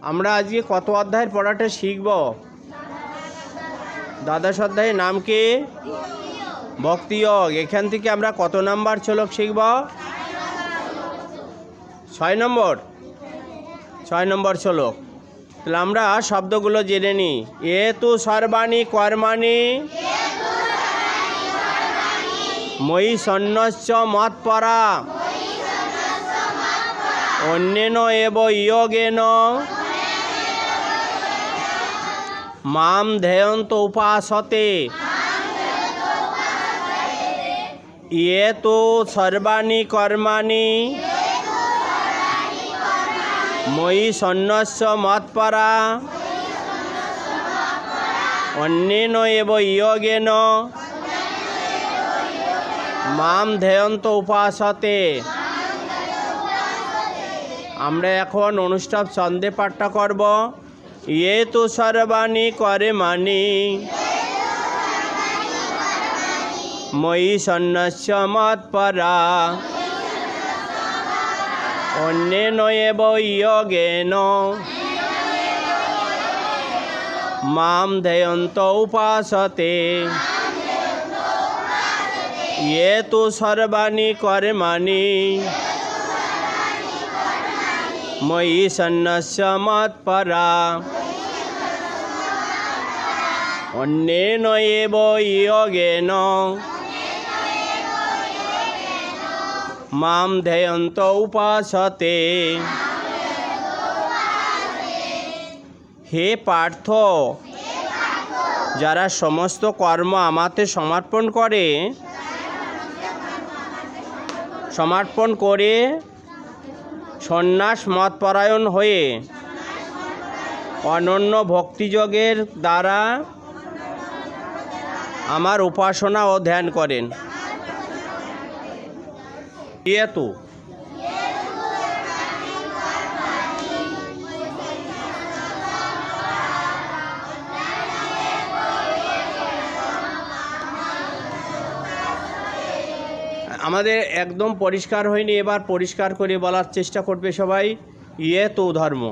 আমরা আজকে কত অধ্যায়ের পড়াটা শিখব? দ্বাদশ অধ্যায়ের নাম কি? ভক্তিযোগ। এখান থেকে আমরা কত নাম্বার শ্লোক শিখব? 6 নম্বর। 6 নম্বর শ্লোক। তাহলে আমরা শব্দগুলো জেনে নিই। এ তু সর্বাণি কর্মাণি ময়ি সন্ন্যস্য মৎপরা অন্যেন এব যোগেন মাম ধ্যেয়ন্ত উপাসতে। এ তু সর্বাণি কর্মাণি ময়ি সন্ন্যস্য মৎপরা অন্যেন এব যোগেন মাম ধ্যেয়ন্ত উপাসতে। আমরা এখন অনুষ্ঠব ছন্দে পাঠটা করব। এ তু সর্বাণি কর্মাণি ময়ি সন্ন্যস্য মৎপরা অন্যেন এব যোগেন মাম ধ্যেয়ন্ত উপাসতে। এ তু সর্বাণি কর্মাণি ময়ি সন্ন্যস্য মৎপরা অন্যেন এব যোগেন মাম ধ্যেয়ন্ত উপাসতে। হে পার্থ, যারা সমস্ত কর্ম আমাতে সমর্পণ করে সন্ন্যাস মতপরায়ণ হয়ে অনন্য ভক্তিযোগের দ্বারা আমার উপাসনা ও ধ্যান করেন। এতু আমাদের একদম পরিষ্কার হয়নি, এবার পরিষ্কার করে বলার চেষ্টা করবে সবাই। ইয়ে তো ধর্ম।